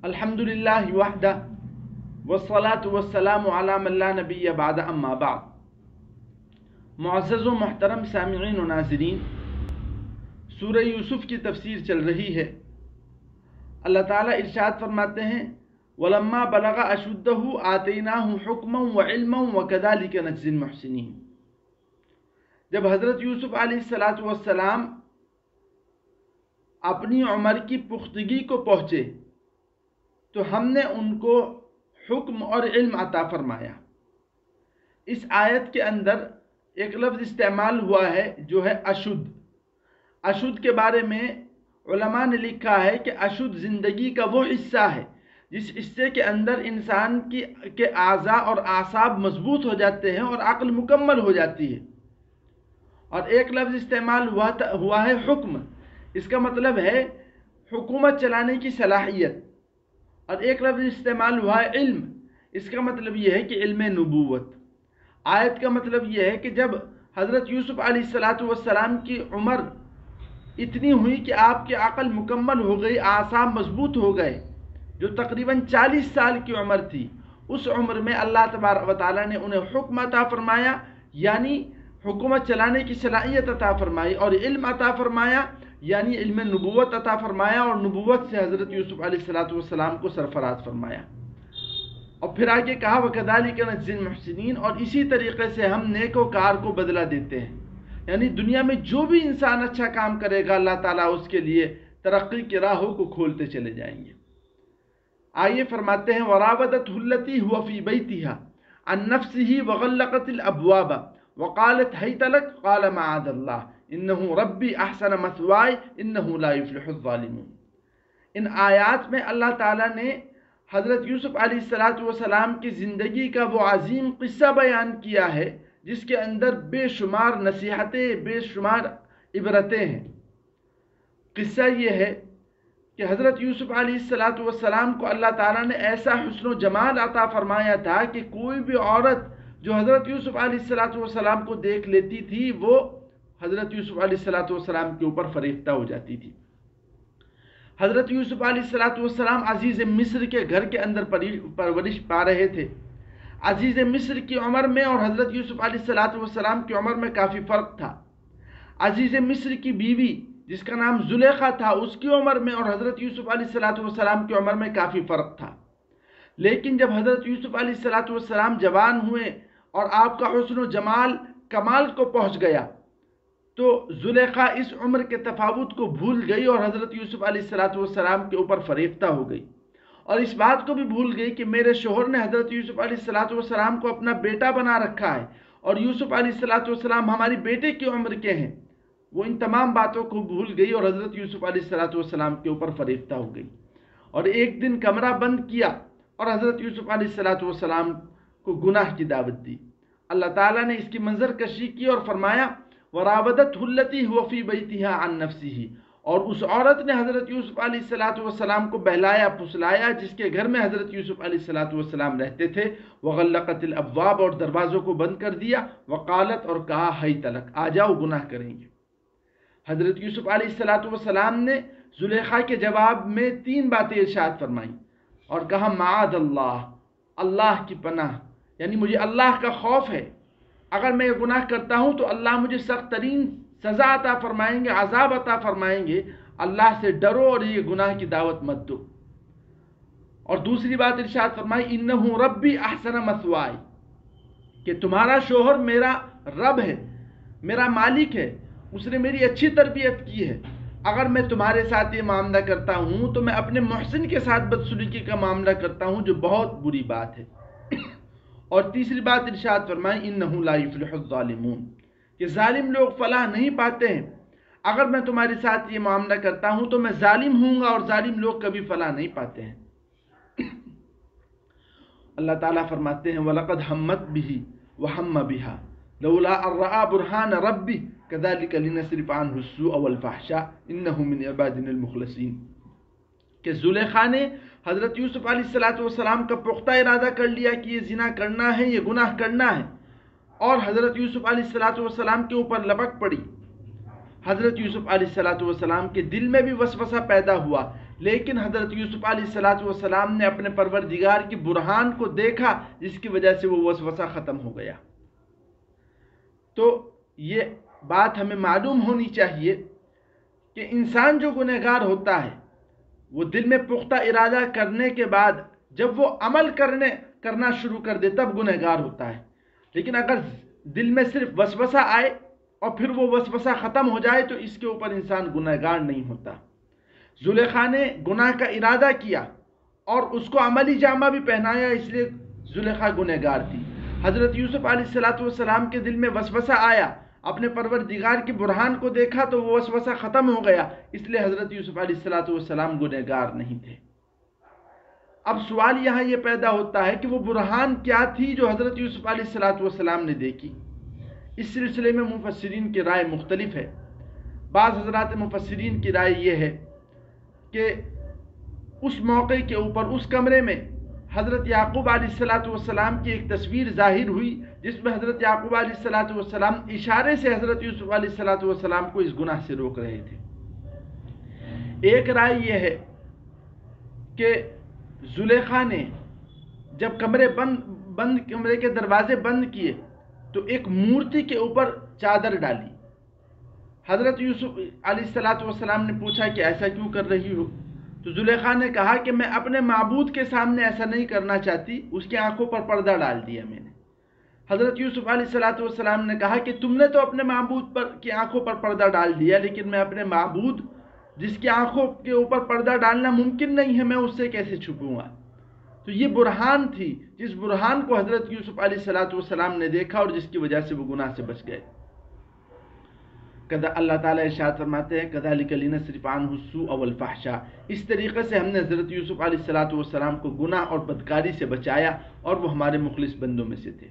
الحمدللہ وحدہ والصلاة والسلام علی من لا نبی بعد اما بعد۔ معزز و محترم سامعین و ناظرین، سورہ یوسف کی تفسیر چل رہی ہے۔ اللہ تعالیٰ ارشاد فرماتے ہیں وَلَمَّا بَلَغَ أَشُدَّهُ آتَيْنَاهُ حُكْمًا وَعِلْمًا وَكَذَلِكَ نَجْزِي الْمُحْسِنِينَ۔ جب حضرت یوسف علیہ السلام اپنی عمر کی پختگی کو پہنچے تو ہم نے ان کو حکم اور علم عطا فرمایا۔ اس آیت کے اندر ایک لفظ استعمال ہوا ہے جو ہے اشد۔ اشد کے بارے میں علماء نے لکھا ہے کہ اشد زندگی کا وہ حصہ ہے جس حصے کے اندر انسان کے اعضاء اور اعصاب مضبوط ہو جاتے ہیں اور عقل مکمل ہو جاتی ہے۔ اور ایک لفظ استعمال ہوا ہے حکم، اس کا مطلب ہے حکومت چلانے کی صلاحیت۔ اور ایک لفظ استعمال ہوا ہے علم، اس کا مطلب یہ ہے کہ علم نبوت۔ آیت کا مطلب یہ ہے کہ جب حضرت یوسف علیہ السلام کی عمر اتنی ہوئی کہ آپ کی عقل مکمل ہو گئی، اعصاب مضبوط ہو گئے، جو تقریباً 40 سال کی عمر تھی، اس عمر میں اللہ تبارک و تعالیٰ نے انہیں حکم عطا فرمایا، یعنی حکومت چلانے کی صلاحیت عطا فرمائی، اور علم عطا فرمایا یعنی علم نبوت عطا فرمایا، اور نبوت سے حضرت یوسف علیہ السلام کو سرفراز فرمایا۔ اور پھر آگے کہا وَكَذَلِكَ نَجْزِي الْمُحْسِنِينَ، اور اسی طریقے سے ہم نیک و کار کو بدلہ دیتے ہیں۔ یعنی دنیا میں جو بھی انسان اچھا کام کرے گا اللہ تعالیٰ اس کے لیے ترقی کی راہوں کو کھولتے چلے جائیں گے۔ آئیے فرماتے ہیں وَرَاوَدَتْهُ الَّتِي هُوَ فِي بَيْتِهَا عَن نَفْسِهِ وَغَلَّقَتِ الْأَبْوَابَ وَقَالَتْ هَيْتَ لَكَ قَالَ مَعَاذَ اللَّهِ إِنَّهُ رَبِّي أَحْسَنَ مَثْوَايَ إِنَّهُ لَا يُفْلِحُ الظَّالِمُونَ۔ ان آیات میں اللہ تعالیٰ نے حضرت یوسف علیہ السلام کی زندگی کا وہ عظیم قصہ بیان کیا ہے جس کے اندر بے شمار نصیحتیں، بے شمار عبرتیں ہیں۔ قصہ یہ ہے کہ حضرت یوسف علیہ السلام کو اللہ تعالیٰ نے ایسا حسن و جمال عطا فرمایا تھا کہ کوئی بھی عورت جو حضرت یوسف علیہ السلام کو دیکھ لیتی تھی وہ حضرت یوسف علیہ السلام کے اوپر فریفتہ ہو جاتی تھی۔ حضرت یوسف علیہ السلام عزیز مصر کے گھر کے اندر پرورش پا رہے تھے۔ عزیز مصر کی عمر میں اور حضرت یوسف علیہ السلام کی عمر میں کافی فرق تھا۔ عزیز مصر کی بیوی جس کا نام زلیخا تھا، اس کی عمر میں اور حضرت یوسف علیہ السلام کی عمر میں کافی فرق تھا۔ لیکن جب حضرت یوسف علیہ السلام جوان ہوئے اور آپ کا حسن و جمال کمال کو پہنچ گیا تو زلیخا اس عمر کے تفاوت کو بھول گئی اور حضرت یوسف علیہ السلام کے اوپر فریفتہ ہو گئی، اور اس بات کو بھی بھول گئی کہ میرے شوہر نے حضرت یوسف علیہ السلام کو اپنا بیٹا بنا رکھا ہے اور یوسف علیہ السلام ہماری بیٹے کی عمر کے ہیں۔ وہ ان تمام باتوں کو بھول گئی اور حضرت یوسف علیہ السلام کے اوپر فریفتہ ہو گئی، اور ایک دن کمرہ بند کیا اور حضرت یوسف علیہ السلام کو گناہ کی دعوت دی۔ اللہ تعالیٰ نے اس کی منظر کشی کی اور فرمایا وَرَاوَدَتْهُ الَّتِي هُوَ فِي بَيْتِهَا عَن نَفْسِهِ، اور اس عورت نے حضرت یوسف علیہ السلام کو بہلایا پھسلایا جس کے گھر میں حضرت یوسف علیہ السلام رہتے تھے۔ وَغَلَّقَتِ الْأَبْوَابَ، اور دروازوں کو بند کر دیا۔ وَقَالَتْ، اور کہا هَيْتَ لَكَ، آ جاؤ گناہ کریں گے۔ حضرت یوسف علیہ السلام نے زلیخا کے جواب میں 3 باتیں ارشاد فرمائیں اور کہا معاذ اللہ، اللہ کی پناہ، یعنی مجھے اللہ کا خوف ہے، اگر میں یہ گناہ کرتا ہوں تو اللہ مجھے سخت ترین سزا عطا فرمائیں گے، عذاب عطا فرمائیں گے، اللہ سے ڈرو اور یہ گناہ کی دعوت مت دو۔ اور دوسری بات ارشاد فرمائی انہ ربی احسن مثوائی، کہ تمہارا شوہر میرا رب ہے، میرا مالک ہے، اس نے میری اچھی تربیت کی ہے، اگر میں تمہارے ساتھ یہ معاملہ کرتا ہوں تو میں اپنے محسن کے ساتھ بدسلوکی کا معاملہ کرتا ہوں، جو بہت بری بات ہے۔ اور تیسری بات ارشاد فرمائی انہ لا یفلح الظالمون، کہ ظالم لوگ فلاح نہیں پاتے ہیں، اگر میں تمہارے ساتھ یہ معاملہ کرتا ہوں تو میں ظالم ہوں گا اور ظالم لوگ کبھی فلاح نہیں پاتے ہیں۔ اللہ تعالیٰ فرماتے ہیں وَلَقَدْ هَمَّتْ بِهِ وَهَمَّ بِهَا لَوْلَا أَن رَأَىٰ بُرْهَانَ رَبِّهِ كَذَلِكَ لِنَصْرِفَ عَنْهُ السُّوءَ وَالْفَحْشَاءَ إِنَّهُ مِنْ عِبَادِنَا الْمُخْلَصِينَ، کہ زلیخا نے حضرت یوسف علیہ السلام کا پختہ ارادہ کر لیا کہ یہ زنا کرنا ہے، یہ گناہ کرنا ہے، اور حضرت یوسف علیہ السلام کے اوپر لپک پڑی۔ حضرت یوسف علیہ السلام کے دل میں بھی وسوسہ پیدا ہوا لیکن حضرت یوسف علیہ السلام نے اپنے پروردگار کی برہان کو دیکھا، جس کی وجہ سے وہ وسوسہ ختم ہو گیا۔ تو یہ بات ہمیں معلوم ہونی چاہیے کہ انسان جو گنہگار ہوتا ہے وہ دل میں پختہ ارادہ کرنے کے بعد جب وہ عمل کرنا شروع کر دے تب گنہگار ہوتا ہے، لیکن اگر دل میں صرف وسوسہ آئے اور پھر وہ وسوسہ ختم ہو جائے تو اس کے اوپر انسان گنہگار نہیں ہوتا۔ زلیخا نے گناہ کا ارادہ کیا اور اس کو عملی جامہ بھی پہنایا، اس لیے زلیخا گنہگار تھی۔ حضرت یوسف علیہ السلام کے دل میں وسوسہ آیا، اپنے پروردگار کی برہان کو دیکھا تو وہ وسوسہ ختم ہو گیا، اس لیے حضرت یوسف علیہ السلام گنہگار نہیں تھے۔ اب سوال یہاں یہ پیدا ہوتا ہے کہ وہ برہان کیا تھی جو حضرت یوسف علیہ السلام نے دیکھی؟ اس سلسلے میں مفسرین کی رائے مختلف ہے۔ بعض حضرات مفسرین کی رائے یہ ہے کہ اس موقع کے اوپر اس کمرے میں حضرت یعقوب علیہ السلام کی ایک تصویر ظاہر ہوئی، جس میں حضرت یعقوب علیہ السلام اشارے سے حضرت یوسف علیہ السلام کو اس گناہ سے روک رہے تھے۔ ایک رائے یہ ہے کہ زلیخا نے جب کمرے کے دروازے بند کیے تو ایک مورتی کے اوپر چادر ڈالی۔ حضرت یوسف علیہ السلام نے پوچھا کہ ایسا کیوں کر رہی ہو؟ تو زلیخا نے کہا کہ میں اپنے معبود کے سامنے ایسا نہیں کرنا چاہتی، اس کی آنکھوں پر پردہ ڈال دیا میں نے۔ حضرت یوسف علیہ السلام نے کہا کہ تم نے تو اپنے معبود کی آنکھوں پر پردہ ڈال دیا، لیکن میں اپنے معبود جس کی آنکھوں کے اوپر پردہ ڈالنا ممکن نہیں ہے، میں اس سے کیسے چھپوں گا؟ تو یہ برہان تھی، جس برہان کو حضرت یوسف علیہ السلام نے دیکھا اور جس کی وجہ سے وہ گناہ سے بچ گئے۔ اللہ تعالیٰ ارشاد فرماتے ہیں کذالک لنصرف عنہ السوء والفحشاء، اس طریقے سے ہم نے حضرت یوسف علیہ السلام کو گناہ اور بدکاری سے بچایا اور وہ ہمارے مخلص بندوں میں سے تھے۔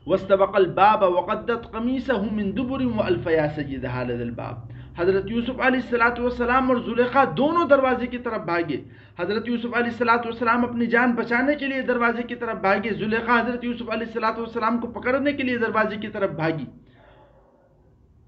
واستبق الباب وقدت قمیصہ من دبر والف یا سیدھا لدى الباب، حضرت یوسف علیہ السلام اور زلیخا دونوں دروازے کی طرف بھاگے۔ حضرت یوسف علیہ السلام اپنی جان بچانے کے لیے دروازے کی طرف بھاگے، زلیخا حضرت یوسف علیہ السلام کو پکڑنے کے لیے دروازے کی طرف بھاگی۔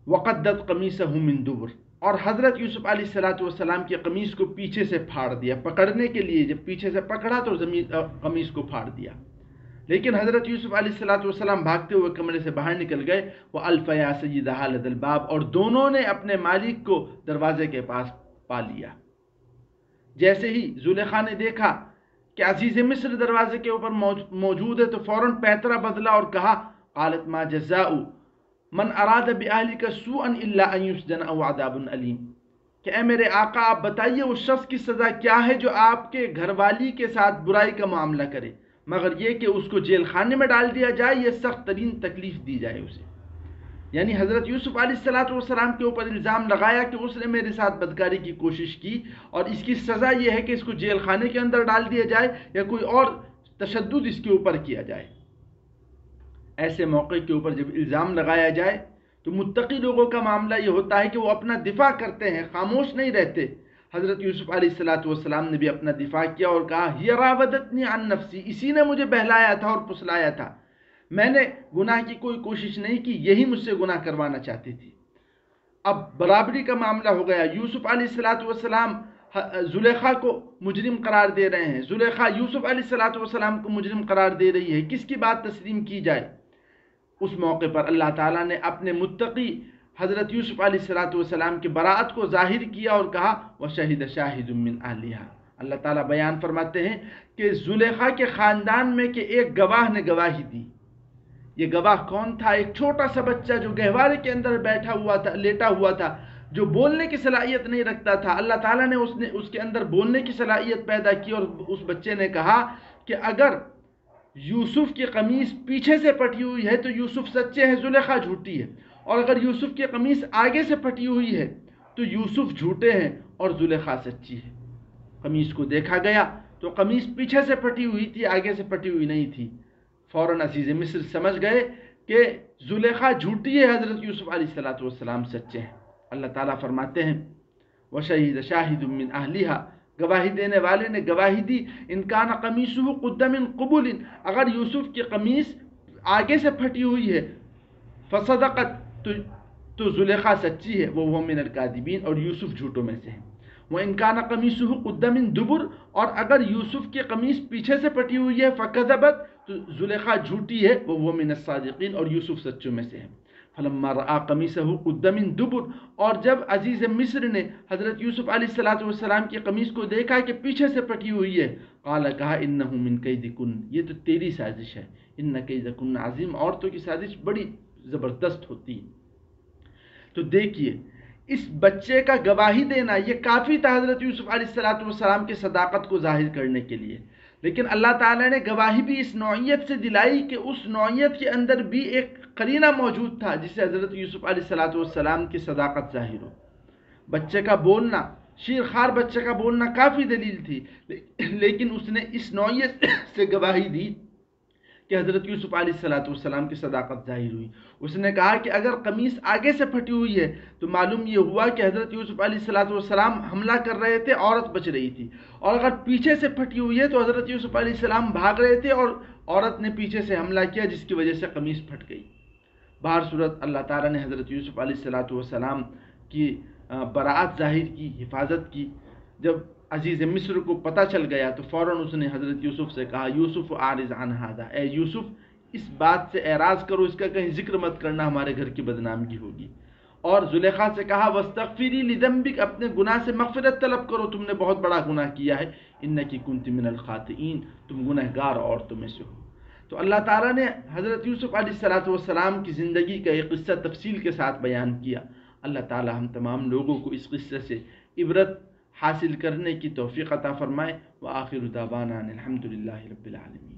وقدت قمیصہ من دبر، اور حضرت یوسف علیہ السلام کی قمیص کو پیچھے سے پھاڑ دیا، پکڑنے کے لیے جب پیچھے سے پکڑا تو قمیص کو پھاڑ دیا۔ لیکن حضرت یوسف علیہ السلام بھاگتے ہوئے کمرے سے باہر نکل گئے، وَأَلْفَ يَا سَيِّدَهَا لَدَى الْبَابِ، اور دونوں نے اپنے مالک کو دروازے کے پاس پا لیا۔ جیسے ہی زلیخا نے دیکھا کہ عزیز مصر دروازے کے اوپر موجود ہے تو فوراً پیترا بدلا اور کہا قالت ما جزاء من اراد بأهلك سوءا الا ان يسجن او عذاب الیم، کہ اے میرے آقا آپ بتائیے اس شخص کی سزا کیا ہے جو آپ کے گھر والی کے ساتھ برائی کا معاملہ کرے، مگر یہ کہ اس کو جیل خانے میں ڈال دیا جائے، یہ سخت ترین تکلیف دی جائے اسے۔ یعنی حضرت یوسف علیہ السلام کے اوپر الزام لگایا کہ اس نے میرے ساتھ بدکاری کی کوشش کی اور اس کی سزا یہ ہے کہ اس کو جیل خانے کے اندر ڈال دیا جائے یا کوئی اور تشدد اس کے اوپر کیا جائے۔ ایسے موقع کے اوپر جب الزام لگایا جائے تو متقی لوگوں کا معاملہ یہ ہوتا ہے کہ وہ اپنا دفاع کرتے ہیں، خاموش نہیں رہتے۔ حضرت یوسف علیہ السلام نے بھی اپنا دفاع کیا اور کہا ہی راودتنی عن نفسی، اسی نے مجھے بہلایا تھا اور پسلایا تھا، میں نے گناہ کی کوئی کوشش نہیں کی، یہی مجھ سے گناہ کروانا چاہتی تھی۔ اب برابری کا معاملہ ہو گیا، یوسف علیہ السلام زلیخا کو مجرم قرار دے رہے ہیں، زلیخا یوسف علیہ السلام کو مجرم قرار دے رہی ہے، کس کی بات تسلیم کی جائے؟ اس موقع پر اللہ تعالیٰ نے اپنے متقی حضرت یوسف علیہ السلام کی براعت کو ظاہر کیا اور کہا وَشَهِدَ شَاهِدٌ مِّنْ أَهْلِهَا، اللہ تعالیٰ بیان فرماتے ہیں کہ زلیخا کے خاندان میں کہ ایک گواہ نے گواہی دی۔ یہ گواہ کون تھا؟ ایک چھوٹا سا بچہ جو گہوارے کے اندر بیٹھا ہوا تھا، لیٹا ہوا تھا، جو بولنے کی صلاحیت نہیں رکھتا تھا۔ اللہ تعالیٰ نے اس کے اندر بولنے کی صلاحیت پیدا کی اور اس بچے نے کہا کہ اگر یوسف کی قمیص پیچھے سے پھٹی ہوئی ہے تو یوسف سچے ہیں، زلیخا جھوٹی ہے، اور اگر یوسف کی قمیص آگے سے پھٹی ہوئی ہے تو یوسف جھوٹے ہیں اور زلیخا سچی ہے۔ قمیص کو دیکھا گیا تو قمیص پیچھے سے پھٹی ہوئی تھی، آگے سے پھٹی ہوئی نہیں تھی۔ فوراً عزیز مصر سمجھ گئے کہ زلیخا جھوٹی ہے، حضرت یوسف علیہ السلام سچے ہیں۔ اللہ تعالیٰ فرماتے ہیں وَشَهِدَ شَاهِدٌ مِّنْ أَهْلِهَا، گواہی دینے والے نے گواہی دی ان کان قمیصہ قد من قبل، اگر یوسف کی قمیص آگے سے پھٹی ہوئی ہے، فصدقت، تو زلیخا سچی ہے، وہ من الکاذبین، اور یوسف جھوٹوں میں سے ہے۔ وَإِنْ كَانَ قَمِيصُهُ قُدَّ مِنْ دُبُرٍ، اور اگر یوسف کی قمیص پیچھے سے پٹی ہوئی ہے فَكَذَبَتْ، تو زلیخا جھوٹی ہے، وَهُوَ مِنَ الصَّادِقِينَ، اور یوسف سچوں میں سے ہے۔ فَلَمَّا رَأَىٰ قَمِيصَهُ قُدَّ مِنْ دُبُرٍ، اور جب عزیز مصر نے حضرت یوسف علیہ السلام کی قمیص کو دیکھا کہ پیچھے سے پٹی ہوئی ہے، قال، کہا، إِنَّهُ مِنْ كَيْدِكُنَّ، یہ تو تیری سازش ہے، إِنَّ كَيْدَكُنَّ عظیم، عورتوں کی سازش بڑی زبردست ہوتی ہے۔ تو دیکھیے اس بچے کا گواہی دینا یہ کافی تھا حضرت یوسف علیہ السلام کے صداقت کو ظاہر کرنے کے لیے، لیکن اللہ تعالیٰ نے گواہی بھی اس نوعیت سے دلائی کہ اس نوعیت کے اندر بھی ایک قرینہ موجود تھا جس سے حضرت یوسف علیہ السلام کی صداقت ظاہر ہو۔ بچے کا بولنا، شیرخوار بچے کا بولنا کافی دلیل تھی، لیکن اس نے اس نوعیت سے گواہی دی کہ حضرت یوسف علیہ السلام کی صداقت ظاہر ہوئی۔ اس نے کہا کہ اگر قمیص آگے سے پھٹی ہوئی ہے تو معلوم یہ ہوا کہ حضرت یوسف علیہ السلام حملہ کر رہے تھے، عورت بچ رہی تھی، اور اگر پیچھے سے پھٹی ہوئی ہے تو حضرت یوسف علیہ السلام بھاگ رہے تھے اور عورت نے پیچھے سے حملہ کیا جس کی وجہ سے قمیص پھٹ گئی۔ بہر صورت اللہ تعالیٰ نے حضرت یوسف علیہ السلام کی براعت ظاہر کی، حفاظت کی۔ جب عزیز مصر کو پتہ چل گیا تو فوراً اس نے حضرت یوسف سے کہا، یوسف اعرض عن ھذا، اے یوسف اس بات سے اعراض کرو، اس کا کہیں ذکر مت کرنا، ہمارے گھر کی بدنامگی ہوگی۔ اور زلیخا سے کہا، واستغفری لذنبک، اپنے گناہ سے مغفرت طلب کرو، تم نے بہت بڑا گناہ کیا ہے، انکی کنت من الخاطئین، تم گنہگار عورتوں میں سے ہو۔ تو اللہ تعالیٰ نے حضرت یوسف علیہ السلام کی زندگی کا ایک قصہ تفصیل کے ساتھ بیان کیا۔ اللہ تعالیٰ ہم تمام لوگوں کو اس قصے سے عبرت حاصل کرنے کی توفیق عطا فرمائے۔ وآخر دعوانا الحمدللہ رب العالمین۔